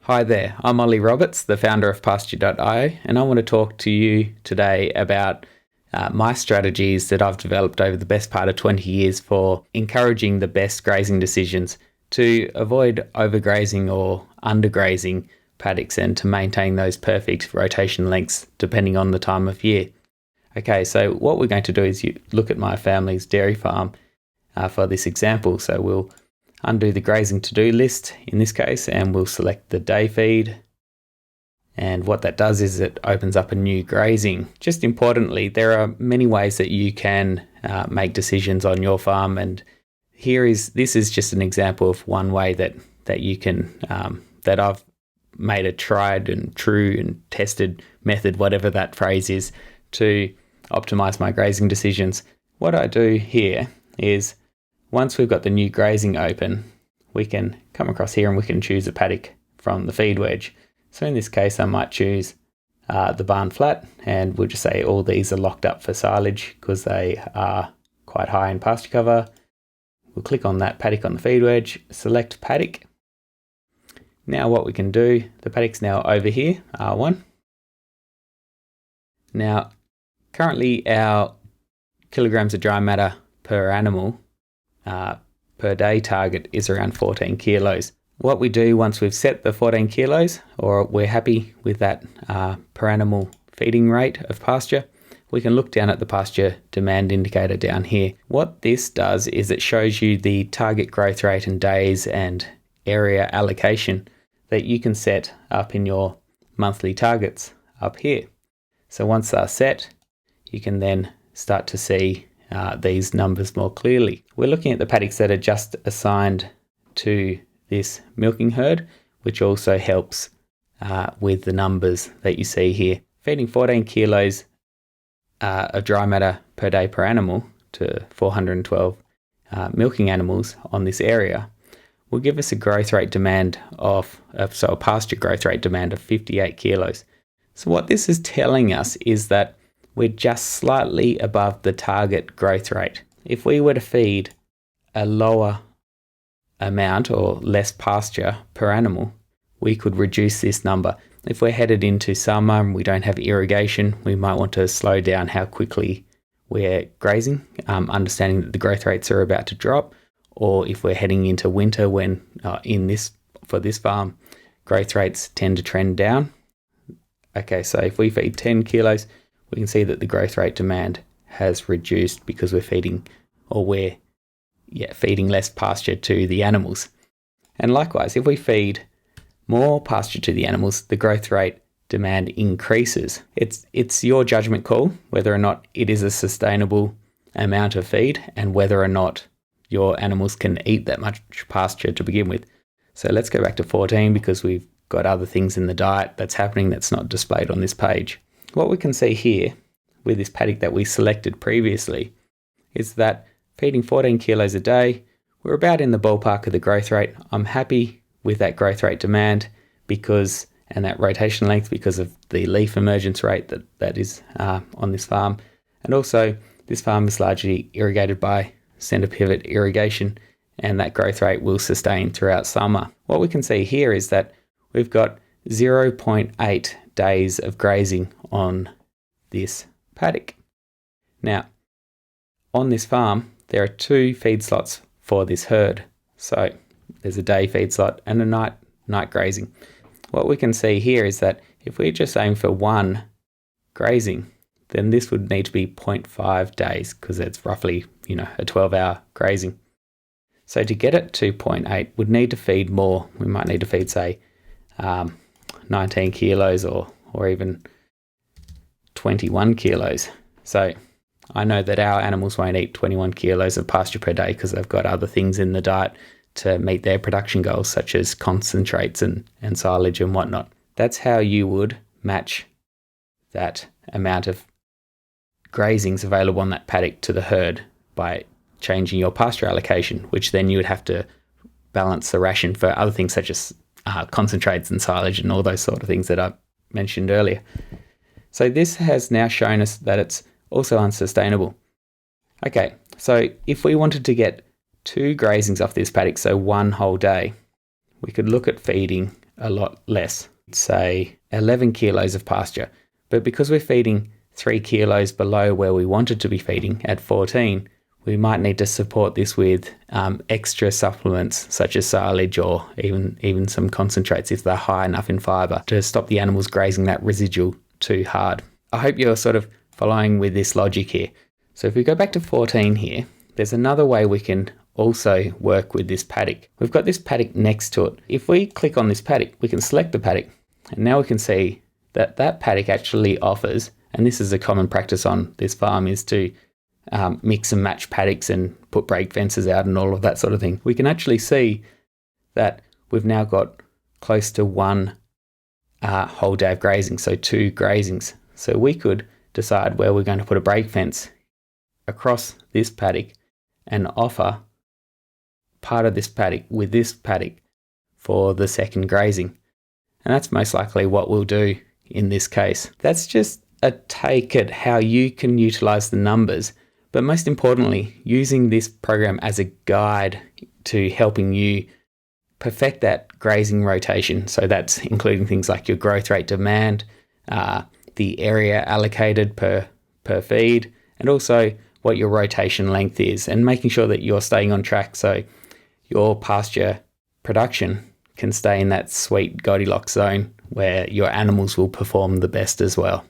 Hi there, I'm Oli Roberts, the founder of Pasture-io, and I want to talk to you today about my strategies that I've developed over the best part of 20 years for encouraging the best grazing decisions to avoid overgrazing or undergrazing paddocks and to maintain those perfect rotation lengths depending on the time of year. Okay, so what we're going to do is look at my family's dairy farm for this example. So we'll undo the grazing to-do list in this case, and we'll select the day feed. And what that does is it opens up a new grazing. Just importantly, there are many ways that you can make decisions on your farm, and this is just an example of one way that you can that I've made a tried and true and tested method, whatever that phrase is, to optimize my grazing decisions. What I do here is, once we've got the new grazing open, we can come across here and we can choose a paddock from the feed wedge. So in this case, I might choose the barn flat, and we'll just say all these are locked up for silage because they are quite high in pasture cover. We'll click on that paddock on the feed wedge, select paddock. Now what we can do, the paddock's now over here, R1. Now, currently our kilograms of dry matter per animal per day target is around 14 kilos. What we do once we've set the 14 kilos, or we're happy with that per animal feeding rate of pasture, we can look down at the pasture demand indicator down here. What this does is it shows you the target growth rate in days and area allocation that you can set up in your monthly targets up here. So once they're set, you can then start to see these numbers more clearly. We're looking at the paddocks that are just assigned to this milking herd, which also helps with the numbers that you see here. Feeding 14 kilos of dry matter per day per animal to 412 milking animals on this area will give us a growth rate demand a pasture growth rate demand of 58 kilos. So what this is telling us is that we're just slightly above the target growth rate. If we were to feed a lower amount or less pasture per animal, we could reduce this number. If we're headed into summer and we don't have irrigation, we might want to slow down how quickly we're grazing, understanding that the growth rates are about to drop. Or if we're heading into winter, when for this farm, growth rates tend to trend down. Okay, so if we feed 10 kilos, we can see that the growth rate demand has reduced because we're feeding less pasture to the animals. And likewise, if we feed more pasture to the animals, the growth rate demand increases. It's your judgment call whether or not it is a sustainable amount of feed and whether or not your animals can eat that much pasture to begin with. So let's go back to 14 because we've got other things in the diet that's happening that's not displayed on this page. What we can see here with this paddock that we selected previously is that feeding 14 kilos a day, we're about in the ballpark of the growth rate. I'm happy with that growth rate demand and that rotation length because of the leaf emergence rate that is on this farm. And also this farm is largely irrigated by center pivot irrigation, and that growth rate will sustain throughout summer. What we can see here is that we've got 0.8 days of grazing on this paddock. Now, on this farm, there are 2 feed slots for this herd. So there's a day feed slot and a night grazing. What we can see here is that if we just aim for 1 grazing, then this would need to be 0.5 days because it's roughly, a 12-hour grazing. So to get it to 0.8, we'd need to feed more. We might need to feed, say, 19 kilos or even 21 kilos. So I know that our animals won't eat 21 kilos of pasture per day because they've got other things in the diet to meet their production goals, such as concentrates and silage and whatnot. That's how you would match that amount of grazings available on that paddock to the herd by changing your pasture allocation, which then you would have to balance the ration for other things such as concentrates and silage and all those sort of things that I mentioned earlier. So this has now shown us that it's also unsustainable. Okay, so if we wanted to get 2 grazings off this paddock, so 1 whole day, we could look at feeding a lot less, say 11 kilos of pasture. But because we're feeding 3 kilos below where we wanted to be feeding at 14, we might need to support this with extra supplements such as silage or even some concentrates if they're high enough in fibre to stop the animals grazing that residual too hard. I hope you're sort of following with this logic here. So if we go back to 14 here, there's another way we can also work with this paddock. We've got this paddock next to it. If we click on this paddock, we can select the paddock, and now we can see that that paddock actually offers, and this is a common practice on this farm, is to mix and match paddocks and put brake fences out and all of that sort of thing. We can actually see that we've now got close to one whole day of grazing, so 2 grazings. So we could decide where we're going to put a brake fence across this paddock and offer part of this paddock with this paddock for the second grazing. And that's most likely what we'll do in this case. That's just a take at how you can utilize the numbers, but most importantly, using this program as a guide to helping you perfect that grazing rotation. So that's including things like your growth rate demand, the area allocated per feed, and also what your rotation length is, and making sure that you're staying on track so your pasture production can stay in that sweet Goldilocks zone where your animals will perform the best as well.